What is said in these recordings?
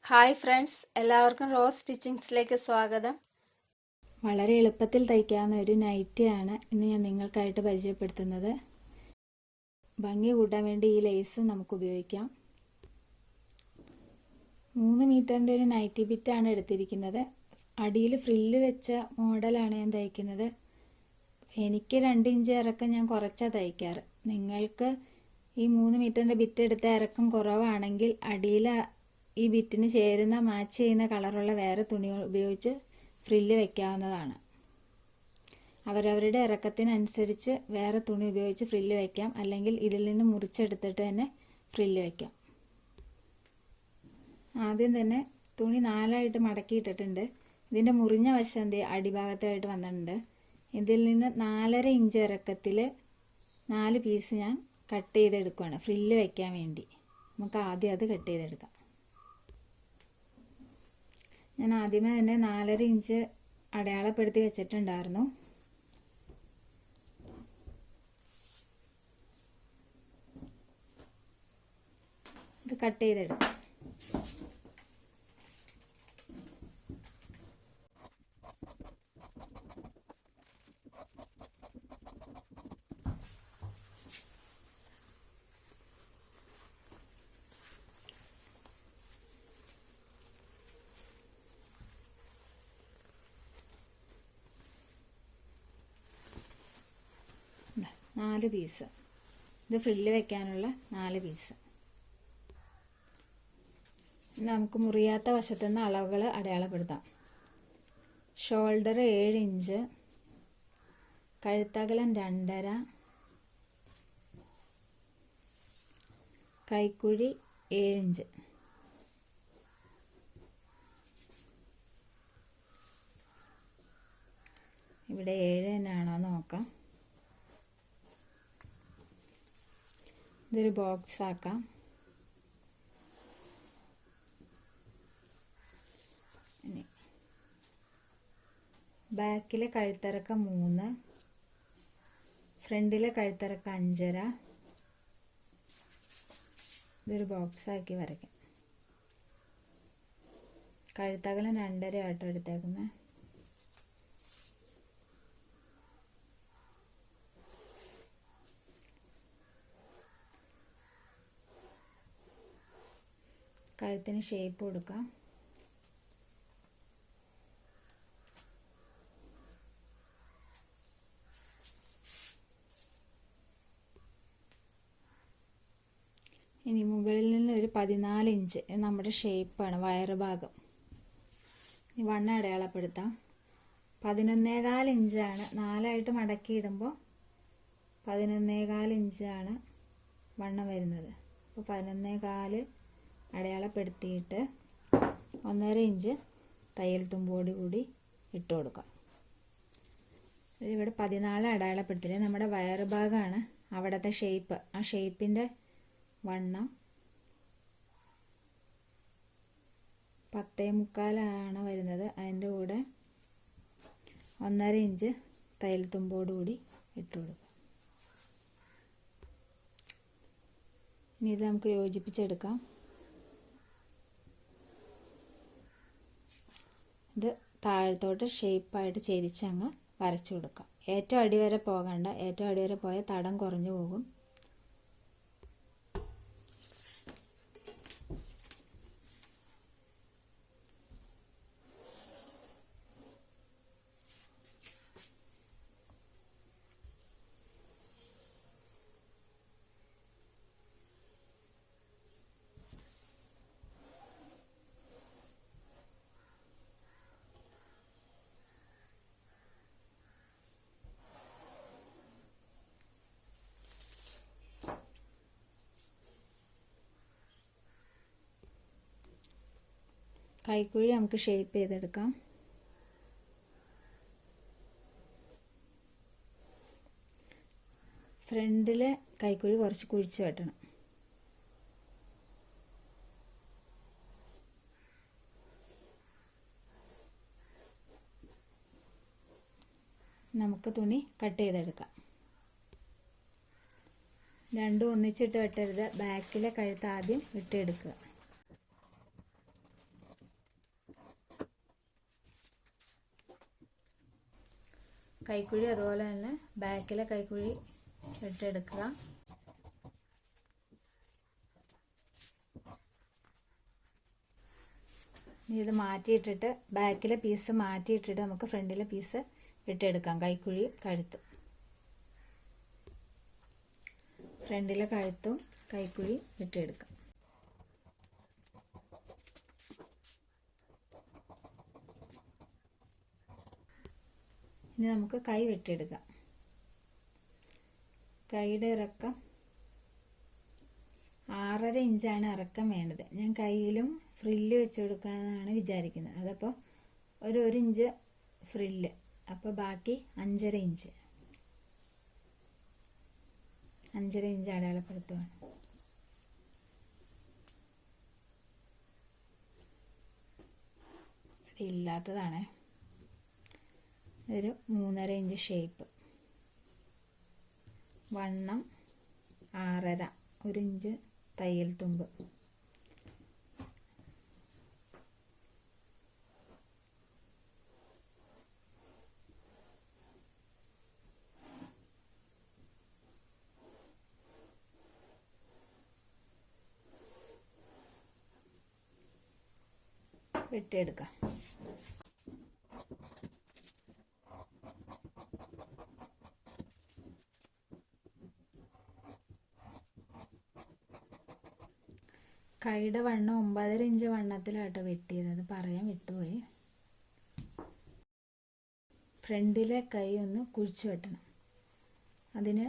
Hi friends, എല്ലാവർക്കും rose സ്റ്റിച്ചിങ്സിലേക്ക് സ്വാഗതം. വളരെ എളുപ്പത്തിൽ തയ്ക്കാവുന്ന ഒരു നൈറ്റിയാണ് ഇന്ന് ഞാൻ നിങ്ങൾക്കായിട്ട് പരിചയപ്പെടുത്തുന്നത്. ഭംഗി കൂട്ടാൻ വേണ്ടി ഈ ലേസ് നമുക്ക് ഉപയോഗിക്കാം. 3 മീറ്ററിൻ്റെ ഒരു നൈറ്റി ബിറ്റാണ് എടുത്തിരിക്കുന്നത്. അടിയിൽ ഫ്രില്ല് വെച്ച മോഡലാണ് ഞാൻ തയ്ക്കുന്നത്. എനിക്ക് 2 ഇഞ്ച് ഇറക്കം ഞാൻ കുറച്ചാണ് തയ്ക്കാറ്. നിങ്ങൾക്ക് ഈ 3 മീറ്ററിൻ്റെ ബിറ്റ് എടുത്ത ഇറക്കം കുറവാണെങ്കിൽ അടിയിൽ ഈ ബിറ്റിന് ചേരുന്ന മാച്ച് ചെയ്യുന്ന കളറുള്ള വേറെ തുണി ഉപയോഗിച്ച് ഫ്രില്ല് വയ്ക്കാവുന്നതാണ്. അവരവരുടെ ഇറക്കത്തിനനുസരിച്ച് വേറെ തുണി ഉപയോഗിച്ച് ഫ്രില്ല് വയ്ക്കാം, അല്ലെങ്കിൽ ഇതിൽ നിന്ന് മുറിച്ചെടുത്തിട്ട് തന്നെ ഫ്രില്ല് വയ്ക്കാം. ആദ്യം തന്നെ തുണി 4ആയിട്ട് മടക്കിയിട്ടിട്ടുണ്ട്. ഇതിൻ്റെ മുറിഞ്ഞ വശം അടിഭാഗത്തായിട്ട് വന്നിട്ടുണ്ട്. ഇതിൽ നിന്ന് 4.5 ഇഞ്ച് ഇറക്കത്തിൽ 4 പീസ് ഞാൻ കട്ട് ചെയ്തെടുക്കുകയാണ് ഫ്രില്ല് വയ്ക്കാൻ വേണ്ടി. നമുക്ക് ആദ്യം അത് കട്ട് ചെയ്തെടുക്കാം. ഞാൻ ആദ്യമേ തന്നെ 4.5 ഇഞ്ച് അടയാളപ്പെടുത്തി വെച്ചിട്ടുണ്ടായിരുന്നു. ഇത് കട്ട് ചെയ്തെടുക്കാം. നാല് പീസ്, ഇത് ഫ്രില്ല് വെക്കാനുള്ള 4 പീസ്. നമുക്ക് മുറിയാത്ത വശത്തുനിന്ന് അളവുകൾ അടയാളപ്പെടുത്താം. ഷോൾഡർ 7 ഇഞ്ച്, കഴുത്തകലം 2.5, കൈക്കുഴി 7 ഇഞ്ച്. ഇവിടെ 7 തന്നെയാണോ നോക്കാം. ഇതൊരു ബോക്സ് ആക്കാം. ഇനി ബാക്കിലെ കഴുത്തിറക്കം 3, ഫ്രണ്ടിലെ കഴുത്തിറക്കം 5.5. ഇതൊരു ബോക്സ് ആക്കി വരയ്ക്കാം. കഴുത്തകലം 2.5 ആട്ടോ എടുത്തേക്കുന്നത്. കഴുത്തിന് ഷേപ്പ് കൊടുക്കാം. ഇനി മുകളിൽ നിന്ന് ഒരു 14 ഇഞ്ച് നമ്മുടെ ഷേപ്പാണ്, വയറ് ഭാഗം. ഇനി വണ്ണം അടയാളപ്പെടുത്താം. 11.25 ഇഞ്ചാണ്. 4ആയിട്ട് മടക്കിയിടുമ്പോൾ 11.25 ഇഞ്ചാണ് വണ്ണം വരുന്നത്. അപ്പോൾ 11.25 അടയാളപ്പെടുത്തിയിട്ട് 1.5 ഇഞ്ച് തയ്യൽ തുമ്പോട് കൂടി ഇട്ട് കൊടുക്കാം. ഇവിടെ 14 അടയാളപ്പെടുത്തില്ല, നമ്മുടെ വയറ് ഭാഗമാണ് അവിടുത്തെ ഷേപ്പ്. ആ ഷേപ്പിൻ്റെ വണ്ണം 10.25 വരുന്നത്. അതിൻ്റെ കൂടെ 1.5 ഇഞ്ച് തയ്യൽ തുമ്പോട് കൂടി ഇട്ട് കൊടുക്കാം. ഇനി ഇത് നമുക്ക് യോജിപ്പിച്ചെടുക്കാം. ഇത് താഴത്തോട്ട് ഷേപ്പായിട്ട് ചെരിച്ചങ്ങ് വരച്ചു കൊടുക്കാം. ഏറ്റവും അടിവരെ പോകണ്ട, ഏറ്റവും അടിവരെ പോയാൽ തടം കുറഞ്ഞു പോകും. കൈക്കുഴി നമുക്ക് ഷേപ്പ് ചെയ്തെടുക്കാം. ഫ്രണ്ടിലെ കൈക്കുഴി കുറച്ച് കുഴിച്ച് വെട്ടണം. നമുക്ക് തുണി കട്ട് ചെയ്തെടുക്കാം. രണ്ടും ഒന്നിച്ചിട്ട് വെട്ടരുത്. ബാക്കിലെ കഴുത്ത് ആദ്യം വെട്ടിയെടുക്കുക. കൈക്കുഴി അതുപോലെ തന്നെ ബാക്കിലെ കൈക്കുഴി വെട്ടിയെടുക്കുക. ഇത് മാറ്റിയിട്ടിട്ട് ബാക്കിലെ പീസ് മാറ്റിയിട്ടിട്ട് നമുക്ക് ഫ്രണ്ടിലെ പീസ് വെട്ടിയെടുക്കാം. കൈക്കുഴി കഴുത്ത്, ഫ്രണ്ടിലെ കഴുത്തും കൈക്കുഴി വെട്ടിയെടുക്കാം. ഇനി നമുക്ക് കൈ വെട്ടിയെടുക്കാം. കൈയുടെ ഇറക്കം 6.5 ഇഞ്ചാണ് ഇറക്കം വേണ്ടത്. ഞാൻ കയ്യിലും ഫ്രില്ല് വെച്ച് കൊടുക്കാനാണ് വിചാരിക്കുന്നത്. അതപ്പോൾ ഒരു 1 ഇഞ്ച് ഫ്രില്ല്, അപ്പോൾ ബാക്കി 5.5 ഇഞ്ച് 5.5 ഇഞ്ച് അടയാളപ്പെടുത്തുവാണ്. ഇവിടെ ഇല്ലാത്തതാണ്. ഒരു 3.5 ഇഞ്ച് ഷേപ്പ്, വണ്ണം 6.5, 1 ഇഞ്ച് തയ്യൽ തുമ്പ്. വെട്ടിയെടുക്കാം. കൈയുടെ വണ്ണം 9.5 ഇഞ്ച് വണ്ണത്തിലാട്ടോ വെട്ടിയത്. അത് പറയാൻ വിട്ടുപോയി. ഫ്രണ്ടിലെ കൈ ഒന്ന് കുഴിച്ചു വെട്ടണം. അതിന്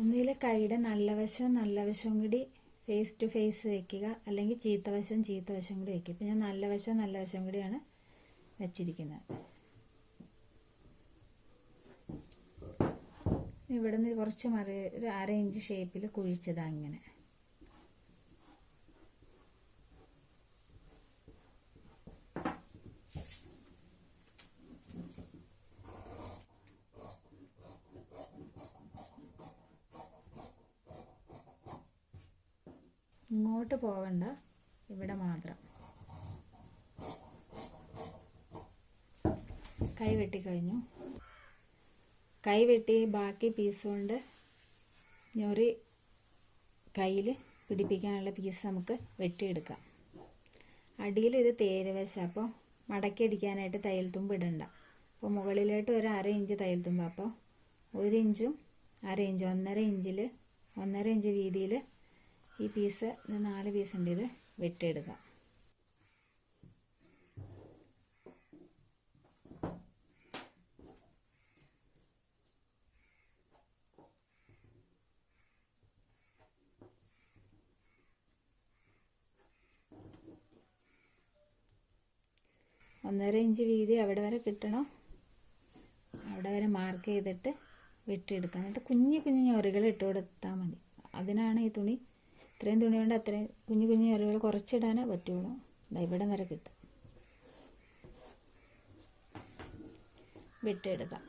ഒന്നിലെ കൈയുടെ നല്ല വശവും കൂടി ഫേസ് ടു ഫേസ് വയ്ക്കുക, അല്ലെങ്കിൽ ചീത്ത വശം കൂടി വയ്ക്കുക. ഇപ്പം ഞാൻ നല്ല വശം കൂടിയാണ് വെച്ചിരിക്കുന്നത്. ഇവിടെ നിന്ന് കുറച്ച് ഒരു 1/2 ഇഞ്ച് ഷേപ്പിൽ കുഴിച്ചതാ ഇങ്ങനെ. ഇങ്ങോട്ട് പോകണ്ട, ഇവിടെ മാത്രം. കൈ വെട്ടിക്കഴിഞ്ഞു. കൈ വെട്ടി ബാക്കി പീസ് കൊണ്ട് ഞൊറി കയ്യിൽ പിടിപ്പിക്കാനുള്ള പീസ് നമുക്ക് വെട്ടിയെടുക്കാം. അടിയിൽ ഇത് തേരുവശം, അപ്പോൾ മടക്കി അടിക്കാനായിട്ട് തയ്യൽ തുമ്പ് ഇടണ്ട. അപ്പോൾ മുകളിലോട്ട് ഒരു 1/2 ഇഞ്ച് തയ്യൽ തുമ്പ്, അപ്പോൾ 1 ഇഞ്ചും 1/2 ഇഞ്ച് 1.5 ഇഞ്ച് വീതിയിൽ ഈ പീസ് 4 പീസ് ഉണ്ട്, ഇത് വെട്ടിയെടുക്കാം. ഒന്നര ഇഞ്ച് വീതി അവിടെ വരെ കിട്ടണം, അവിടെ വരെ മാർക്ക് ചെയ്തിട്ട് വെട്ടിയെടുക്കാം. എന്നിട്ട് കുഞ്ഞു ഞൊറികൾ ഇട്ട് കൊടുത്താൽ മതി. അതിനാണ് ഈ തുണി, ഇത്രയും തുണി കൊണ്ട് അത്രയും കുഞ്ഞു ഞൊറികൾ കുറച്ചിടാനേ പറ്റുള്ളൂ. ഇവിടം വരെ കിട്ടും. വെട്ടിയെടുക്കാം.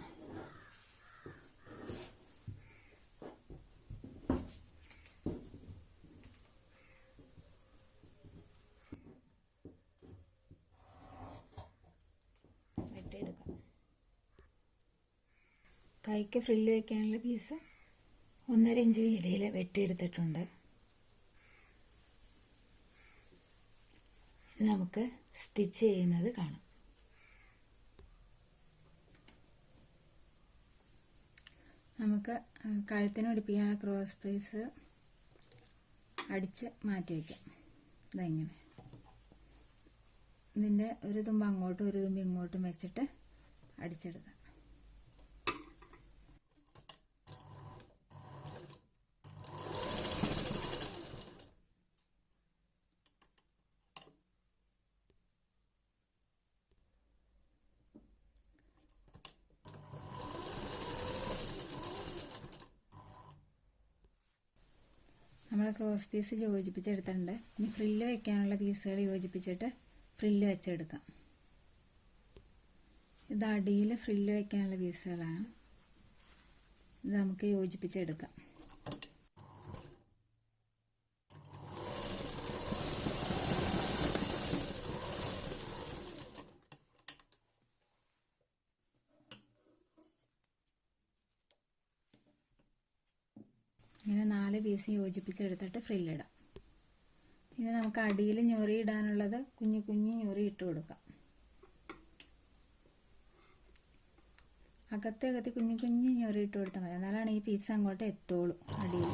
കൈക്ക് ഫ്രില്ല് വയ്ക്കാനുള്ള പീസ് 1.5 ഇഞ്ച് വീതിയിൽ വെട്ടിയെടുത്തിട്ടുണ്ട്. നമുക്ക് സ്റ്റിച്ച് ചെയ്യുന്നത് കാണാം. നമുക്ക് കഴുത്തിന് പിടിപ്പിക്കാനുള്ള ക്രോസ് പീസ് അടിച്ച് മാറ്റി വയ്ക്കാം. ഇതെങ്ങനെ ഇതിൻ്റെ ഒരു തുമ്പ് അങ്ങോട്ടും ഒരു തുമ്പ് ഇങ്ങോട്ടും വെച്ചിട്ട് അടിച്ചെടുക്കാം. നമ്മൾ ക്രോസ് പീസ് യോജിപ്പിച്ചെടുത്തിട്ടുണ്ട്. ഇനി ഫ്രില്ല് വെക്കാനുള്ള പീസുകൾ യോജിപ്പിച്ചിട്ട് ഫ്രില്ല് വെച്ചെടുക്കാം. ഇത് അടിയിൽ ഫ്രില്ല് വെക്കാനുള്ള പീസുകളാണ്. ഇത് നമുക്ക് യോജിപ്പിച്ചെടുക്കാം. പീസ് യോജിപ്പിച്ചെടുത്തിട്ട് ഫ്രില്ലിടാം. പിന്നെ നമുക്ക് അടിയിൽ ഞൊറി ഇടാനുള്ളത് കുഞ്ഞു കുഞ്ഞു ഞൊറി ഇട്ട് കൊടുക്കാം. അകത്തി കുഞ്ഞു കുഞ്ഞു ഞൊറി ഇട്ട് കൊടുത്താൽ മതി, എന്നാലാണ് ഈ പീസ് അങ്ങോട്ട് എത്തുള്ളൂ അടിയിൽ.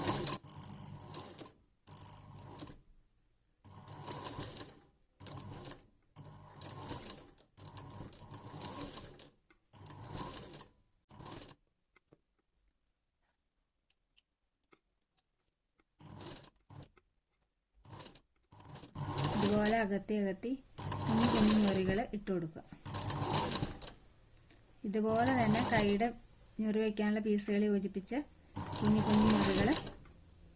ഇതുപോലെ അകത്തി കുഞ്ഞു കുഞ്ഞു ഞൊറികൾ ഇട്ട് കൊടുക്കുക. ഇതുപോലെ തന്നെ കൈയുടെ ഞൊറി വയ്ക്കാനുള്ള പീസുകൾ യോജിപ്പിച്ച് കുഞ്ഞു കുഞ്ഞു ഞൊറികൾ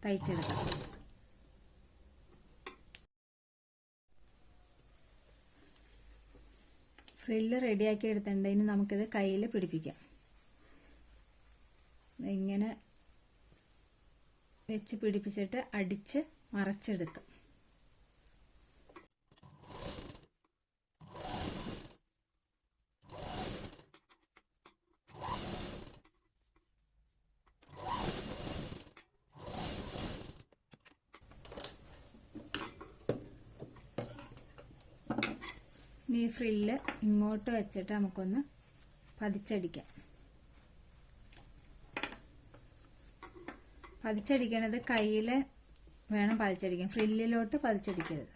തയ്ച്ചെടുക്കാം. ഫ്രില്ല് റെഡിയാക്കി എടുത്തിട്ടുണ്ട്. ഇനി നമുക്കിത് കയ്യിൽ പിടിപ്പിക്കാം. ഇങ്ങനെ വെച്ച് പിടിപ്പിച്ചിട്ട് അടിച്ച് മറച്ചെടുക്കാം. ഈ ഫ്രില്ല് ഇങ്ങോട്ട് വെച്ചിട്ട് നമുക്കൊന്ന് പതിച്ചടിക്കാം. പതിച്ചടിക്കണത് കയ്യിൽ വേണം പതിച്ചടിക്കാൻ, ഫ്രില്ലിലോട്ട് പതിച്ചടിക്കരുത്.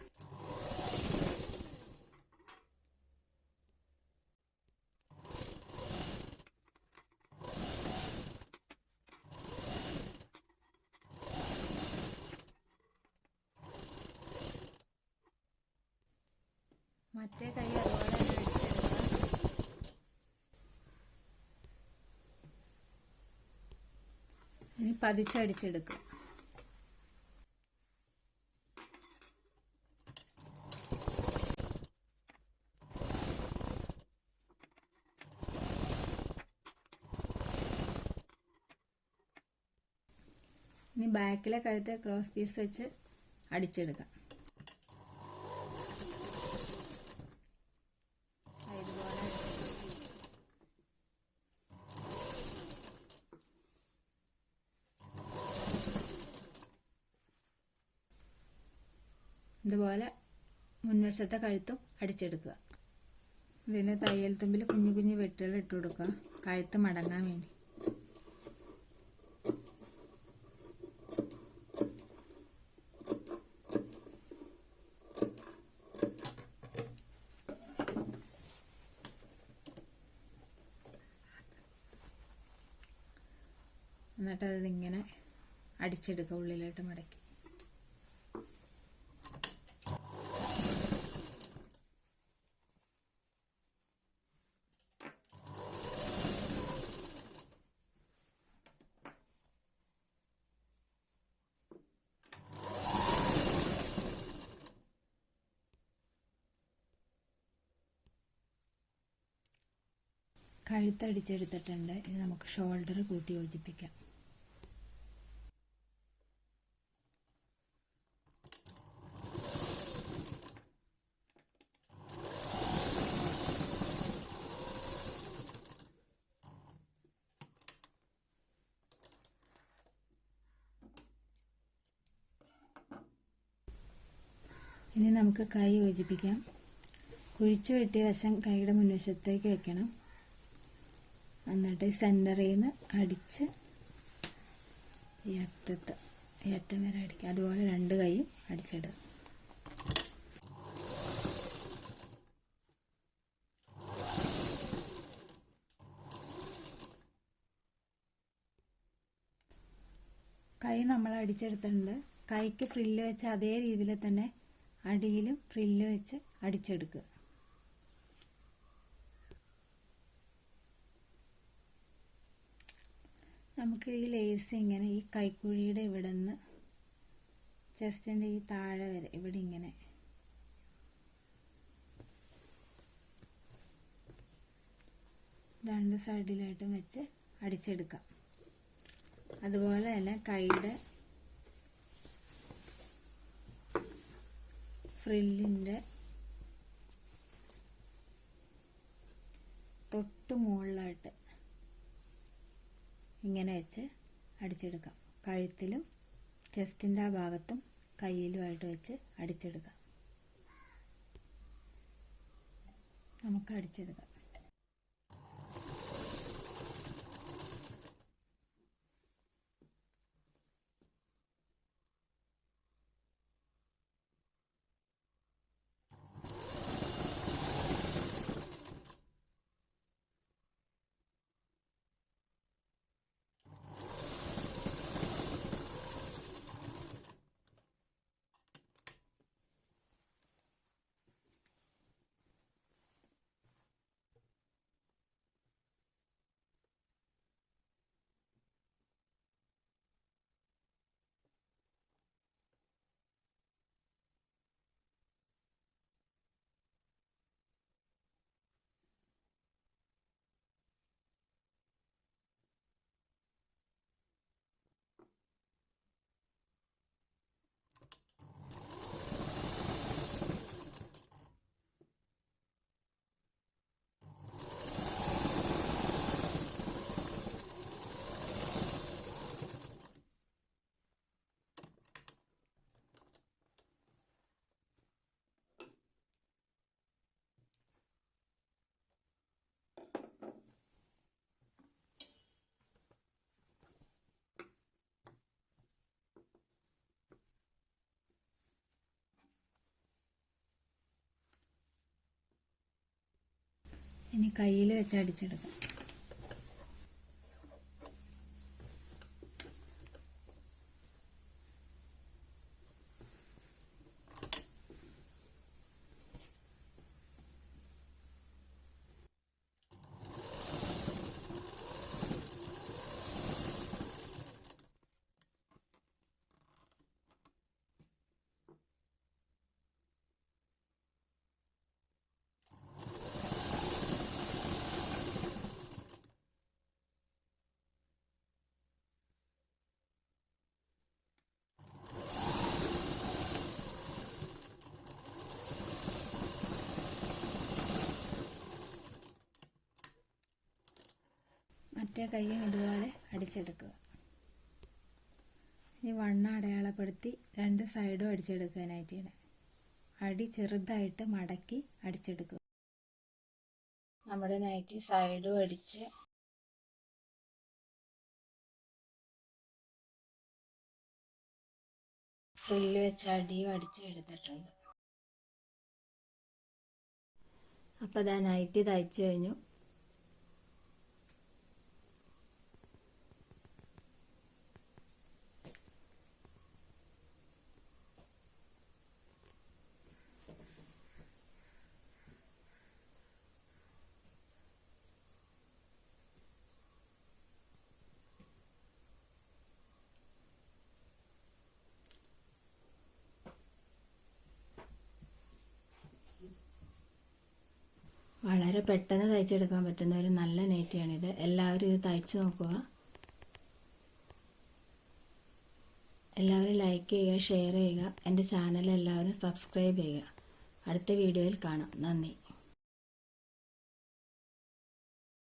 മറ്റേ കൈ അതുപോലെ തന്നെ അടിച്ചെടുക്കുക. ഇനി പതിച്ചടിച്ചെടുക്കുക. ഇനി ബാക്കിലെ കഴുത്ത് ക്രോസ് പീസ് വെച്ച് അടിച്ചെടുക്കാം. ഇതുപോലെ മുൻവശത്തെ കഴുത്തും അടിച്ചെടുക്കുക. ഇതിന് തയ്യൽ തുമ്പിൽ കുഞ്ഞു കുഞ്ഞു വെട്ടുകൾ ഇട്ട് കൊടുക്കുക, കഴുത്ത് മടങ്ങാൻ വേണ്ടി. എന്നിട്ട് അതിങ്ങനെ അടിച്ചെടുക്കുക, ഉള്ളിലോട്ട് മടക്കി. കഴുത്തടിച്ചെടുത്തിട്ടുണ്ട്. ഇനി നമുക്ക് ഷോൾഡർ കൂട്ടി യോജിപ്പിക്കാം. ഇനി നമുക്ക് കൈ യോജിപ്പിക്കാം. കുഴിച്ചു വെട്ടിയ വശം കൈയുടെ മുൻവശത്തേക്ക് വെക്കണം. എന്നിട്ട് സെൻറ്ററിൽ നിന്ന് അടിച്ച് ഈ അറ്റം വരെ അടിക്കുക. അതുപോലെ രണ്ട് കൈയും അടിച്ചിടുക. കൈ നമ്മൾ അടിച്ചെടുത്തിട്ടുണ്ട്. കൈക്ക് ഫ്രില്ല് വെച്ച് അതേ രീതിയിൽ തന്നെ അടിയിലും ഫ്രില്ല് വെച്ച് അടിച്ചെടുക്കുക. നമുക്ക് ഈ ലേസ് ഇങ്ങനെ ഈ കൈക്കുഴിയുടെ ഇവിടെ നിന്ന് ചെസ്റ്റിൻ്റെ ഈ താഴെ വരെ ഇവിടെ ഇങ്ങനെ രണ്ട് സൈഡിലായിട്ടും വെച്ച് അടിച്ചെടുക്കാം. അതുപോലെ തന്നെ കൈയുടെ ഫ്രില്ലിൻ്റെ തൊട്ട് മുകളിലായിട്ട് ഇങ്ങനെ വെച്ച് അടിച്ചെടുക്കാം. കഴുത്തിലും ചെസ്റ്റിൻ്റെ ആ ഭാഗത്തും കയ്യിലുമായിട്ട് വെച്ച് അടിച്ചെടുക്കാം. നമുക്ക് അടിച്ചെടുക്കാം. ഇനി കയ്യിൽ വെച്ച് അടിച്ചെടുക്കാം. മറ്റേ കയ്യും ഇതുപോലെ അടിച്ചെടുക്കുക. ഇനി വണ്ണം അടയാളപ്പെടുത്തി 2 സൈഡും അടിച്ചെടുക്കാനായിട്ടാണ്. അടി ചെറുതായിട്ട് മടക്കി അടിച്ചെടുക്കുക. നമ്മുടെ നൈറ്റി സൈഡും അടിച്ച് ഫ്രില്ല് വെച്ച് അടിയും അടിച്ചെടുത്തിട്ടുണ്ട്. അപ്പോൾ ഇതാ നൈറ്റി തയ്ച്ചു കഴിഞ്ഞു. വളരെ പെട്ടെന്ന് തയ്ച്ചെടുക്കാൻ പറ്റുന്ന ഒരു നല്ല നൈറ്റിയാണിത്. എല്ലാവരും ഇത് തയ്ച്ചു നോക്കുക. എല്ലാവരും ലൈക്ക് ചെയ്യുക, ഷെയർ ചെയ്യുക. എൻ്റെ ചാനൽ എല്ലാവരും സബ്സ്ക്രൈബ് ചെയ്യുക. അടുത്ത വീഡിയോയിൽ കാണാം. നന്ദി.